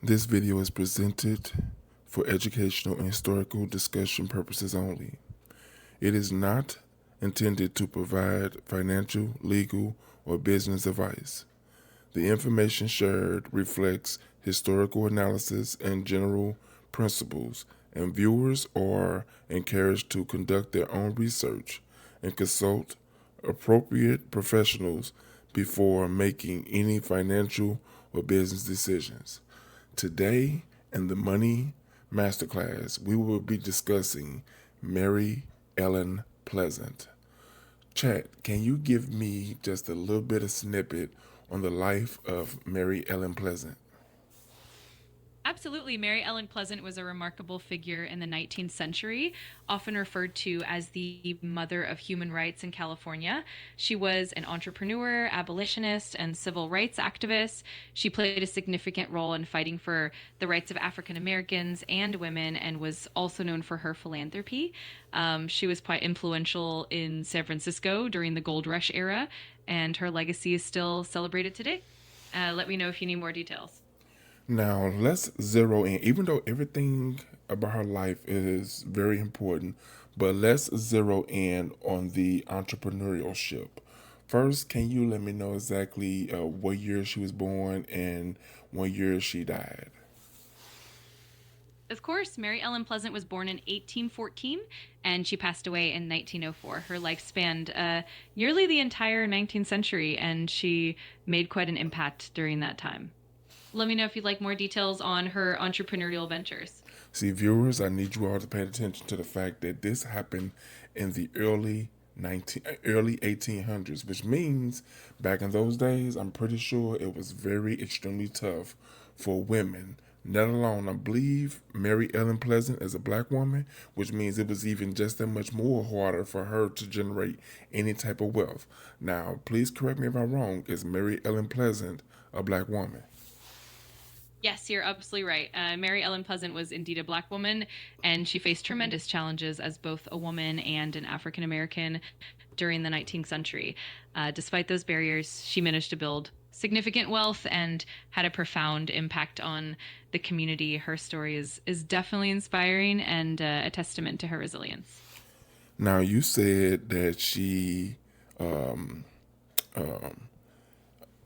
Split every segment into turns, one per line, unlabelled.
This video is presented for educational and historical discussion purposes only. It is not intended to provide financial, legal, or business advice. The information shared reflects historical analysis and general principles, and viewers are encouraged to conduct their own research and consult appropriate professionals before making any financial or business decisions. Today, in the Money Masterclass, we will be discussing Mary Ellen Pleasant. Chat, can you give me just a little bit of snippet on the life of Mary Ellen Pleasant?
Absolutely. Mary Ellen Pleasant was a remarkable figure in the 19th century, often referred to as the mother of human rights in California. She was an entrepreneur, abolitionist, and civil rights activist. She played a significant role in fighting for the rights of African Americans and women and was also known for her philanthropy. She was quite influential in San Francisco during the Gold Rush era, and her legacy is still celebrated today. Let me know if you need more details.
Now, let's zero in, even though everything about her life is very important, but let's zero in on the entrepreneurship. First, can you let me know exactly what year she was born and what year she died?
Of course, Mary Ellen Pleasant was born in 1814 and she passed away in 1904. Her life spanned nearly the entire 19th century, and she made quite an impact during that time. Let me know if you'd like more details on her entrepreneurial ventures.
See, viewers, I need you all to pay attention to the fact that this happened in the early 1800s, which means back in those days, I'm pretty sure it was very extremely tough for women. Let alone, I believe Mary Ellen Pleasant is a black woman, which means it was even just that much more harder for her to generate any type of wealth. Now, please correct me if I'm wrong. Is Mary Ellen Pleasant a black woman?
Yes, you're absolutely right. Mary Ellen Pleasant was indeed a Black woman, and she faced tremendous challenges as both a woman and an African American during the 19th century. Despite those barriers, she managed to build significant wealth and had a profound impact on the community. Her story is definitely inspiring and a testament to her resilience.
Now, you said that she um, um,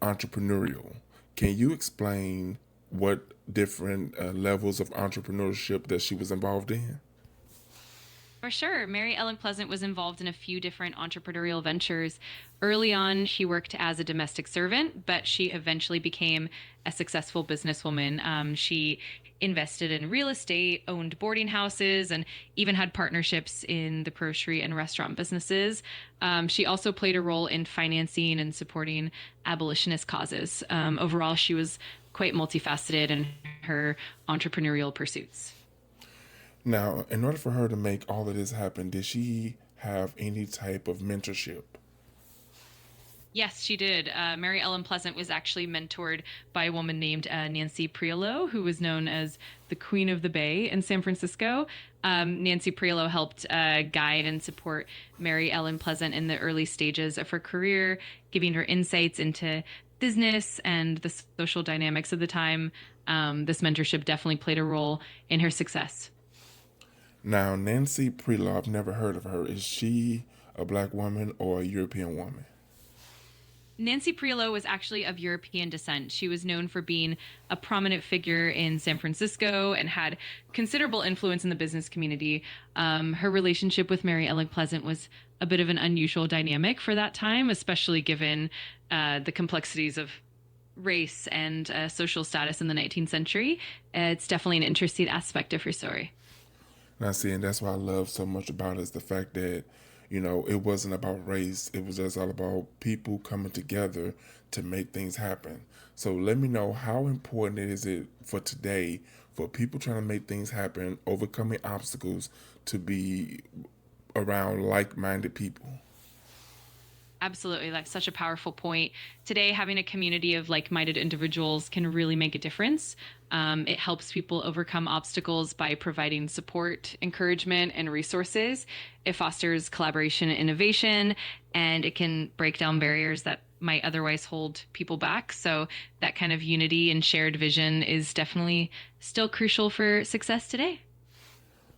entrepreneurial. Can you explain what different levels of entrepreneurship that she was involved in?
For sure. Mary Ellen Pleasant was involved in a few different entrepreneurial ventures. Early on, she worked as a domestic servant, but she eventually became a successful businesswoman. She invested in real estate, owned boarding houses, and even had partnerships in the grocery and restaurant businesses. She also played a role in financing and supporting abolitionist causes. Overall, she was quite multifaceted in her entrepreneurial pursuits.
Now, in order for her to make all of this happen, did she have any type of mentorship?
Yes, she did. Mary Ellen Pleasant was actually mentored by a woman named Nancy Priolo, who was known as the Queen of the Bay in San Francisco. Nancy Priolo helped guide and support Mary Ellen Pleasant in the early stages of her career, giving her insights into business and the social dynamics of the time. This mentorship definitely played a role in her success.
Now, Nancy Prelove, I've never heard of her. Is she a black woman or a European woman?
Nancy Priolo was actually of European descent. She was known for being a prominent figure in San Francisco and had considerable influence in the business community. Her relationship with Mary Ellen Pleasant was a bit of an unusual dynamic for that time, especially given the complexities of race and social status in the 19th century. It's definitely an interesting aspect of her story.
Now, see, and that's what I love so much about it is the fact that, it wasn't about race. It was just all about people coming together to make things happen. So let me know, how important is it for today for people trying to make things happen, overcoming obstacles, to be around like-minded people?
Absolutely. That's such a powerful point. Today, having a community of like minded individuals can really make a difference. It helps people overcome obstacles by providing support, encouragement, and resources. It fosters collaboration and innovation, and it can break down barriers that might otherwise hold people back. So that kind of unity and shared vision is definitely still crucial for success today.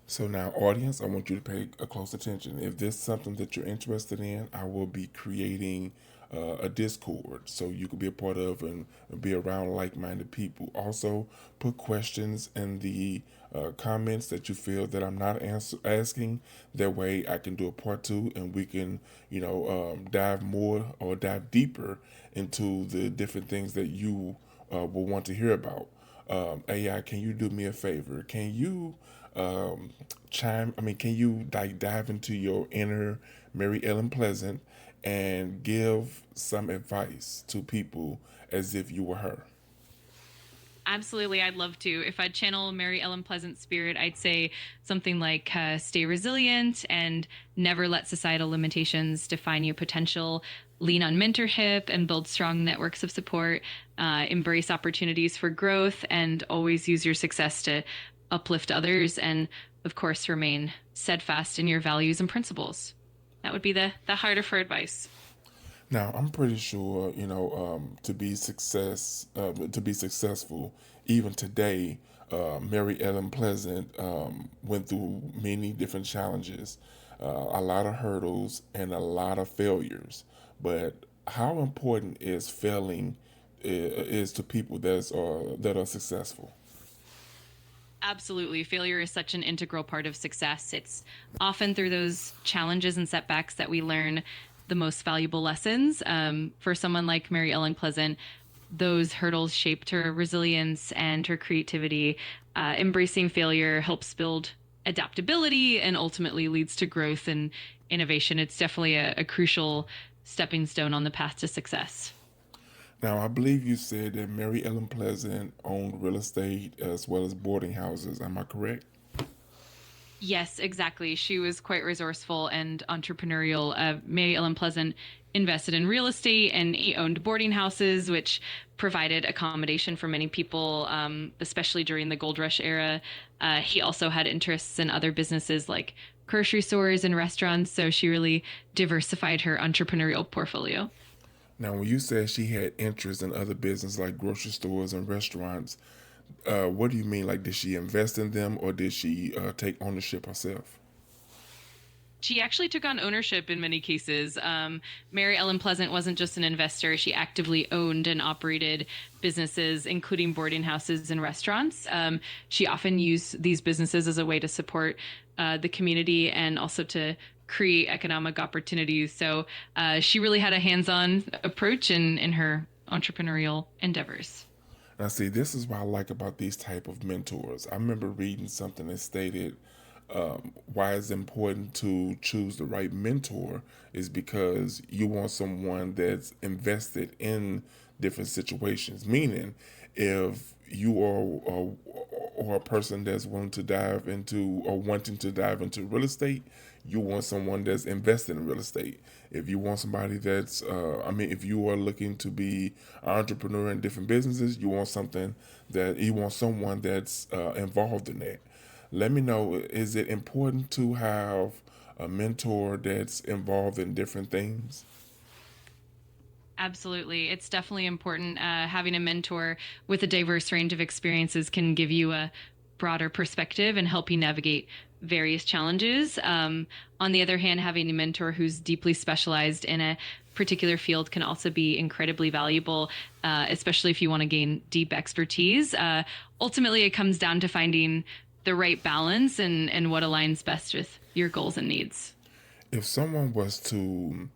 So now, audience, I want you to pay a close attention. If this is something that you're interested in, I will be creating a Discord so you can be a part of and be around like-minded people. Also, put questions in the comments that you feel that I'm not asking. That way, I can do a part two and we can, dive more or dive deeper into the different things that you will want to hear about. AI, can you do me a favor? Can you um, can you like dive into your inner Mary Ellen Pleasant and give some advice to people as if you were her?
Absolutely, I'd love to. If I'd channel Mary Ellen Pleasant's spirit, I'd say something like stay resilient and never let societal limitations define your potential. Lean on mentorship and build strong networks of support. Embrace opportunities for growth and always use your success to uplift others. And of course, remain steadfast in your values and principles. That would be the harder for advice.
Now, I'm pretty sure to be successful, even today, Mary Ellen Pleasant went through many different challenges, a lot of hurdles, and a lot of failures. But how important is failing is to people that are successful?
Absolutely. Failure is such an integral part of success. It's often through those challenges and setbacks that we learn the most valuable lessons. For someone like Mary Ellen Pleasant, those hurdles shaped her resilience and her creativity. Embracing failure helps build adaptability and ultimately leads to growth and innovation. It's definitely a crucial stepping stone on the path to success.
Now, I believe you said that Mary Ellen Pleasant owned real estate as well as boarding houses. Am I correct?
Yes, exactly. She was quite resourceful and entrepreneurial. Mary Ellen Pleasant invested in real estate and he owned boarding houses, which provided accommodation for many people, especially during the gold rush era. He also had interests in other businesses like grocery stores and restaurants. So she really diversified her entrepreneurial portfolio.
Now, when you said she had interest in other business like grocery stores and restaurants, what do you mean? Like, did she invest in them or did she take ownership herself?
She actually took on ownership in many cases. Mary Ellen Pleasant wasn't just an investor, she actively owned and operated businesses, including boarding houses and restaurants. She often used these businesses as a way to support the community and also to create economic opportunities. So she really had a hands on approach in her entrepreneurial endeavors.
Now, see, this is what I like about these type of mentors. I remember reading something that stated why it's important to choose the right mentor is because you want someone that's invested in different situations. Meaning, if you or a person that's willing to dive into or wanting to dive into real estate, you want someone that's invested in real estate. If you want somebody that's, if you are looking to be an entrepreneur in different businesses, you want someone that's involved in that. Let me know, is it important to have a mentor that's involved in different things?
Absolutely. It's definitely important. Having a mentor with a diverse range of experiences can give you a broader perspective and help you navigate various challenges. On the other hand, having a mentor who's deeply specialized in a particular field can also be incredibly valuable, especially if you want to gain deep expertise. Ultimately, it comes down to finding the right balance and what aligns best with your goals and needs.
If someone was to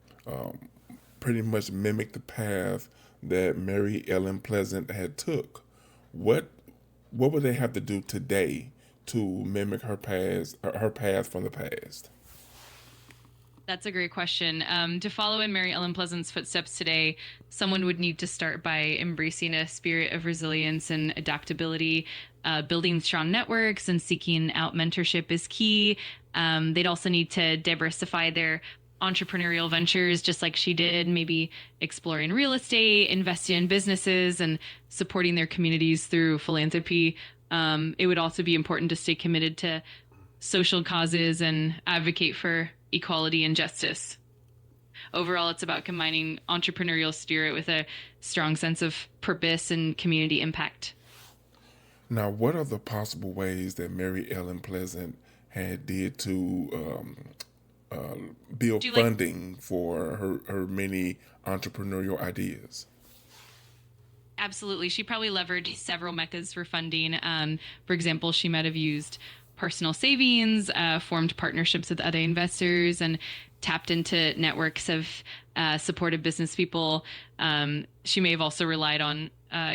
pretty much mimic the path that Mary Ellen Pleasant had took, what what would they have to do today to mimic her path from the past?
That's a great question. To follow in Mary Ellen Pleasant's footsteps today, someone would need to start by embracing a spirit of resilience and adaptability. Building strong networks and seeking out mentorship is key. They'd also need to diversify their entrepreneurial ventures, just like she did, maybe exploring real estate, investing in businesses, and supporting their communities through philanthropy. It would also be important to stay committed to social causes and advocate for equality and justice. Overall, it's about combining entrepreneurial spirit with a strong sense of purpose and community impact.
Now, what are the possible ways that Mary Ellen Pleasant had did to build
Do you like
funding for her many entrepreneurial ideas?
Absolutely. She probably leveraged several methods for funding. For example, she might have used personal savings, formed partnerships with other investors, and tapped into networks of supportive business people. She may have also relied on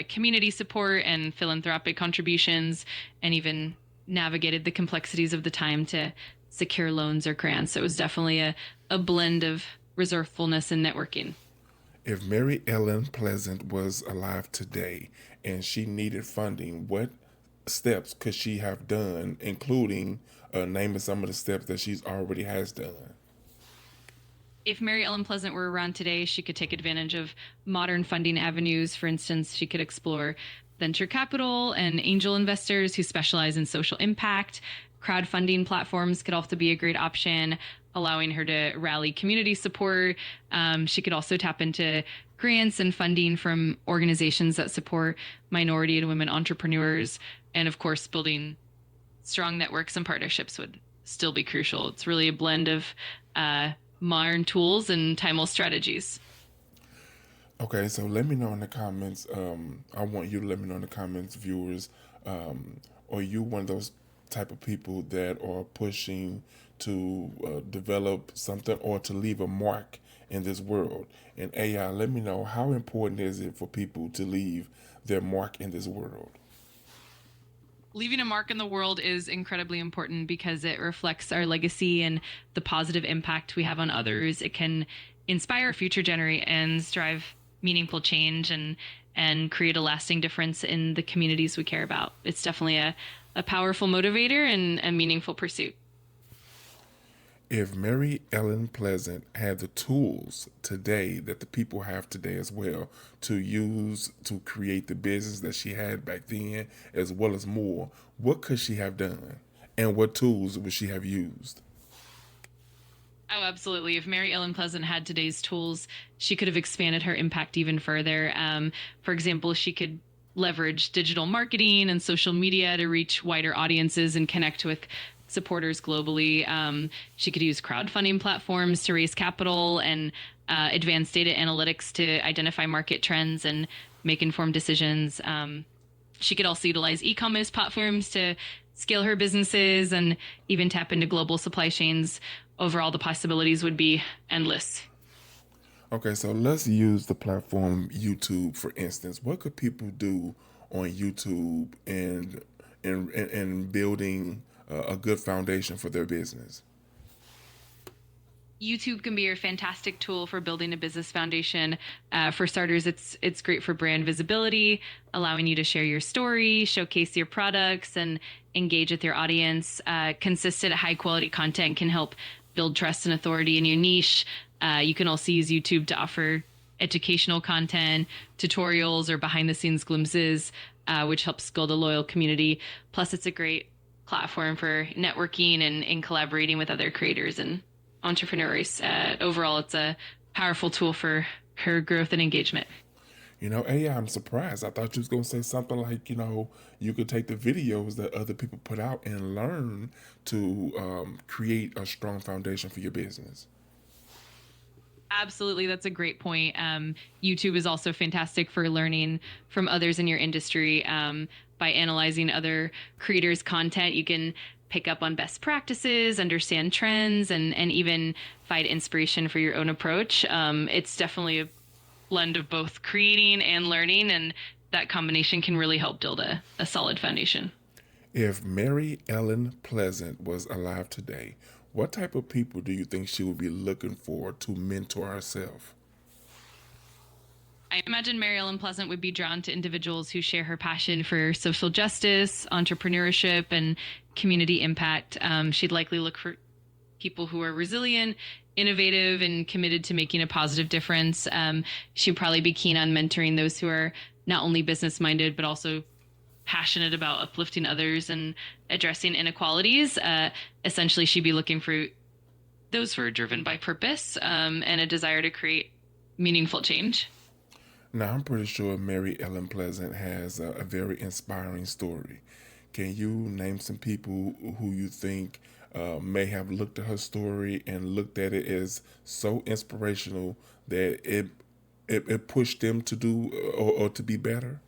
community support and philanthropic contributions, and even navigated the complexities of the time to secure loans or grants. So it was definitely a blend of resourcefulness and networking.
If Mary Ellen Pleasant was alive today and she needed funding, what steps could she have done, including naming some of the steps that she's already has done?
If Mary Ellen Pleasant were around today, she could take advantage of modern funding avenues. For instance, she could explore venture capital and angel investors who specialize in social impact. Crowdfunding platforms could also be a great option, allowing her to rally community support. She could also tap into grants and funding from organizations that support minority and women entrepreneurs. And of course, building strong networks and partnerships would still be crucial. It's really a blend of uh, modern tools and timeless strategies.
Okay, so let me know in the comments. I want you to let me know in the comments, viewers. Are you one of those type of people that are pushing to develop something or to leave a mark in this world? And AI, let me know, how important is it for people to leave their mark in this world?
Leaving a mark in the world is incredibly important because it reflects our legacy and the positive impact we have on others. It can inspire future generations, drive meaningful change, and create a lasting difference in the communities we care about. It's definitely a powerful motivator and a meaningful pursuit.
If Mary Ellen Pleasant had the tools today that the people have today as well to use to create the business that she had back then, as well as more, what could she have done? And what tools would she have used?
Oh, absolutely. If Mary Ellen Pleasant had today's tools, she could have expanded her impact even further. For example, she could leverage digital marketing and social media to reach wider audiences and connect with supporters globally. She could use crowdfunding platforms to raise capital and advanced data analytics to identify market trends and make informed decisions. She could also utilize e-commerce platforms to scale her businesses and even tap into global supply chains. Overall, the possibilities would be endless.
Okay, so let's use the platform YouTube for instance. What could people do on YouTube and building a good foundation for their business?
YouTube can be a fantastic tool for building a business foundation. For starters, it's great for brand visibility, allowing you to share your story, showcase your products, and engage with your audience. Consistent, high quality content can help build trust and authority in your niche. You can also use YouTube to offer educational content, tutorials, or behind the scenes glimpses, which helps build a loyal community. Plus, it's a great platform for networking and collaborating with other creators and entrepreneurs. Overall, it's a powerful tool for her growth and engagement.
You know, AI, I'm surprised. I thought you was gonna say something like, you could take the videos that other people put out and learn to create a strong foundation for your business.
Absolutely, that's a great point. YouTube is also fantastic for learning from others in your industry. By analyzing other creators' content, you can pick up on best practices, understand trends, and even find inspiration for your own approach. It's definitely a blend of both creating and learning, and that combination can really help build a solid foundation.
If Mary Ellen Pleasant was alive today, what type of people do you think she would be looking for to mentor herself?
I imagine Mary Ellen Pleasant would be drawn to individuals who share her passion for social justice, entrepreneurship, and community impact. She'd likely look for people who are resilient, innovative, and committed to making a positive difference. She'd probably be keen on mentoring those who are not only business minded, but also passionate about uplifting others and addressing inequalities. Essentially, she'd be looking for Those were driven by purpose and a desire to create meaningful change.
Now, I'm pretty sure Mary Ellen Pleasant has a very inspiring story. Can you name some people who you think may have looked at her story and looked at it as so inspirational that it pushed them to do or to be better?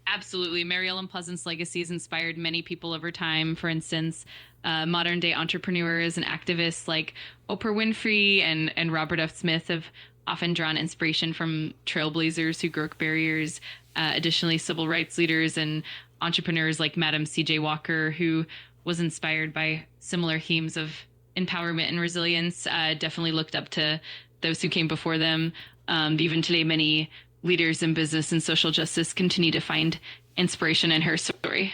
Absolutely. Mary Ellen Pleasant's legacy has inspired many people over time. For instance, modern day entrepreneurs and activists like Oprah Winfrey and Robert F. Smith have often drawn inspiration from trailblazers who broke barriers. Additionally, civil rights leaders and entrepreneurs like Madam C.J. Walker, who was inspired by similar themes of empowerment and resilience, definitely looked up to those who came before them. Even today, many leaders in business and social justice continue to find inspiration in her story.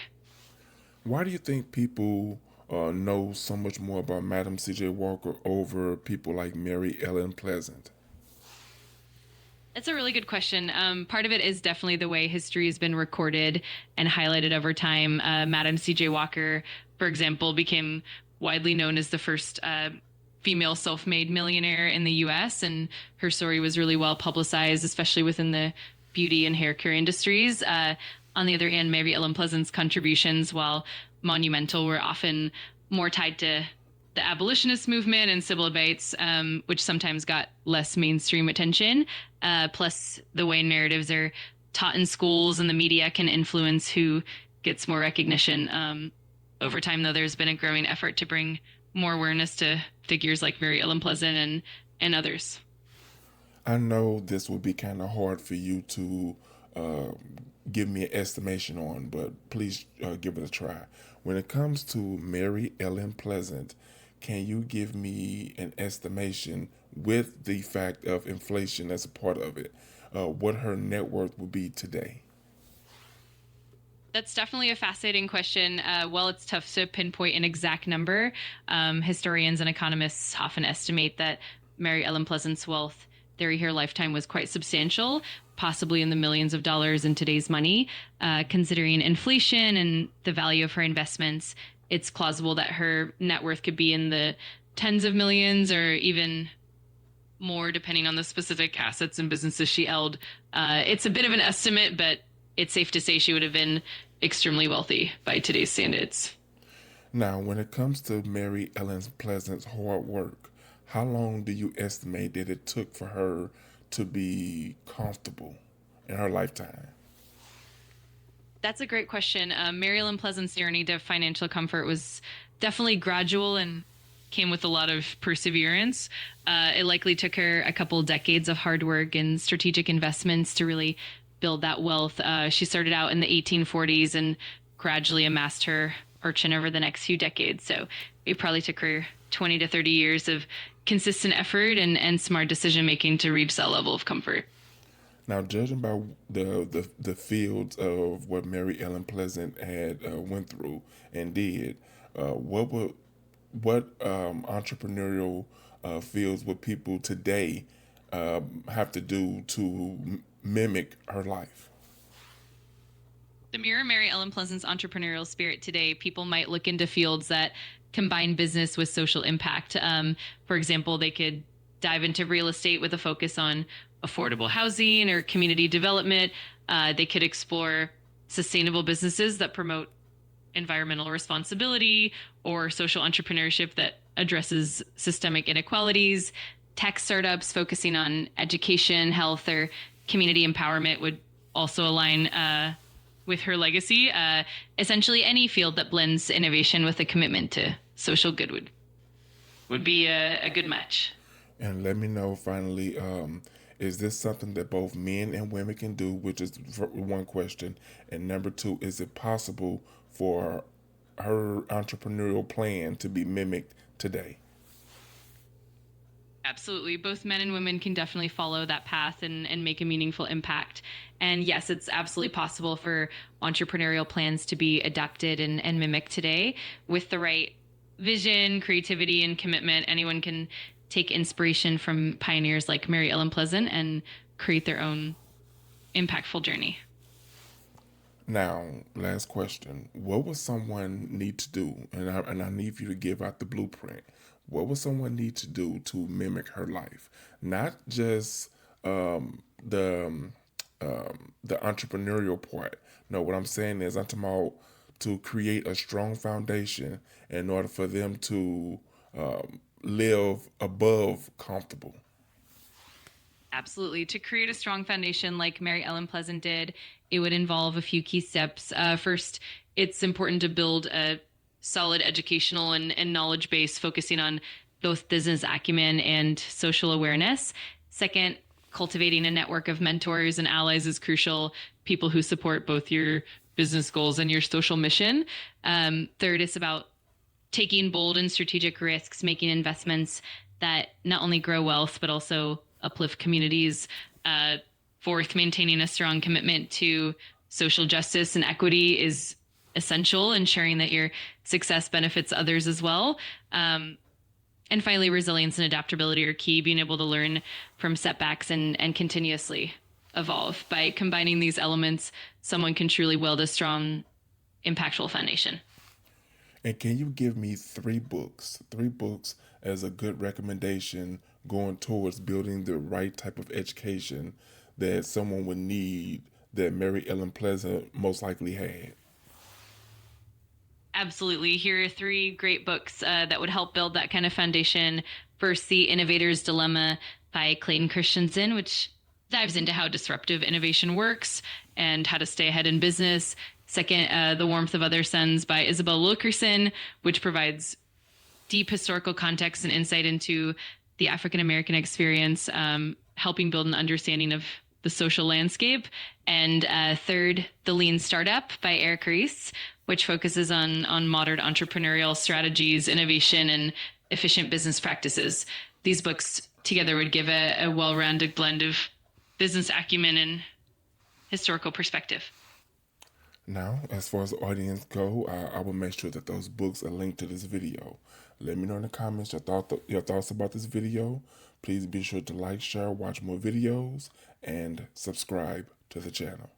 Why do you think people know so much more about Madam C.J. Walker over people like Mary Ellen Pleasant?
That's a really good question. Part of it is definitely the way history has been recorded and highlighted over time. Madam C.J. Walker, for example, became widely known as the first female self made millionaire in the US, and her story was really well publicized, especially within the beauty and hair care industries. On the other hand, Mary Ellen Pleasant's contributions, while monumental, were often more tied to the abolitionist movement and civil rights, which sometimes got less mainstream attention. Plus, the way narratives are taught in schools and the media can influence who gets more recognition. Over time, though, there's been a growing effort to bring more awareness to figures like Mary Ellen Pleasant and others.
I know this would be kind of hard for you to uh, give me an estimation on, but please give it a try. When it comes to Mary Ellen Pleasant, can you give me an estimation with the fact of inflation as a part of it, what her net worth would be today?
That's definitely a fascinating question. While it's tough to pinpoint an exact number, historians and economists often estimate that Mary Ellen Pleasant's wealth during her lifetime was quite substantial, possibly in the millions of dollars in today's money. Considering inflation and the value of her investments, it's plausible that her net worth could be in the tens of millions or even more, depending on the specific assets and businesses she held. It's a bit of an estimate, but it's safe to say she would have been extremely wealthy by today's standards.
Now, when it comes to Mary Ellen Pleasant's hard work, how long do you estimate that it took for her to be comfortable in her lifetime?
That's a great question. Mary Ellen Pleasant's journey to financial comfort was definitely gradual and came with a lot of perseverance. It likely took her a couple decades of hard work and strategic investments to really build that wealth. She started out in the 1840s and gradually amassed her fortune over the next few decades. So it probably took her 20 to 30 years of consistent effort and smart decision making to reach that level of comfort.
Now, judging by the fields of what Mary Ellen Pleasant had went through and did, what entrepreneurial fields would people today have to do to mimic her life?
To mirror Mary Ellen Pleasant's entrepreneurial spirit today, people might look into fields that combine business with social impact. For example, they could dive into real estate with a focus on affordable housing or community development. They could explore sustainable businesses that promote environmental responsibility or social entrepreneurship that addresses systemic inequalities. Tech startups focusing on education, health, or community empowerment would also align with her legacy. Essentially, any field that blends innovation with a commitment to social good would be a good match.
And let me know finally, is this something that both men and women can do? Which is one question. And number two, is it possible for her entrepreneurial plan to be mimicked today?
Absolutely. Both men and women can definitely follow that path and make a meaningful impact. And yes, it's absolutely possible for entrepreneurial plans to be adapted and mimicked today with the right vision, creativity, and commitment. Anyone can take inspiration from pioneers like Mary Ellen Pleasant and create their own impactful journey.
Now, last question. What would someone need to do? And I need you to give out the blueprint. what would someone need to do to mimic her life? Not just the entrepreneurial part. No, what I'm saying is I'm talking about to create a strong foundation in order for them to live above comfortable.
Absolutely. To create a strong foundation like Mary Ellen Pleasant did, it would involve a few key steps. First, it's important to build a solid educational and knowledge base focusing on both business acumen and social awareness. Second, cultivating a network of mentors and allies is crucial, people who support both your business goals and your social mission. Third, it's about taking bold and strategic risks, making investments that not only grow wealth, but also uplift communities. Fourth, maintaining a strong commitment to social justice and equity is essential, ensuring that your success benefits others as well. And finally, resilience and adaptability are key, being able to learn from setbacks and continuously evolve. By combining these elements, someone can truly wield a strong, impactful foundation.
And can you give me three books as a good recommendation going towards building the right type of education that someone would need that Mary Ellen Pleasant most likely had?
Absolutely. Here are three great books that would help build that kind of foundation. First, The Innovator's Dilemma by Clayton Christensen, which dives into how disruptive innovation works and how to stay ahead in business. Second, The Warmth of Other Suns by Isabel Wilkerson, which provides deep historical context and insight into the African American experience, helping build an understanding of the social landscape. And third, The Lean Startup by Eric Ries, which focuses on modern entrepreneurial strategies, innovation, and efficient business practices. These books together would give a well-rounded blend of business acumen and historical perspective.
Now, as far as the audience go, I will make sure that those books are linked to this video. Let me know in the comments your thoughts about this video. Please be sure to like, share, watch more videos, and subscribe to the channel.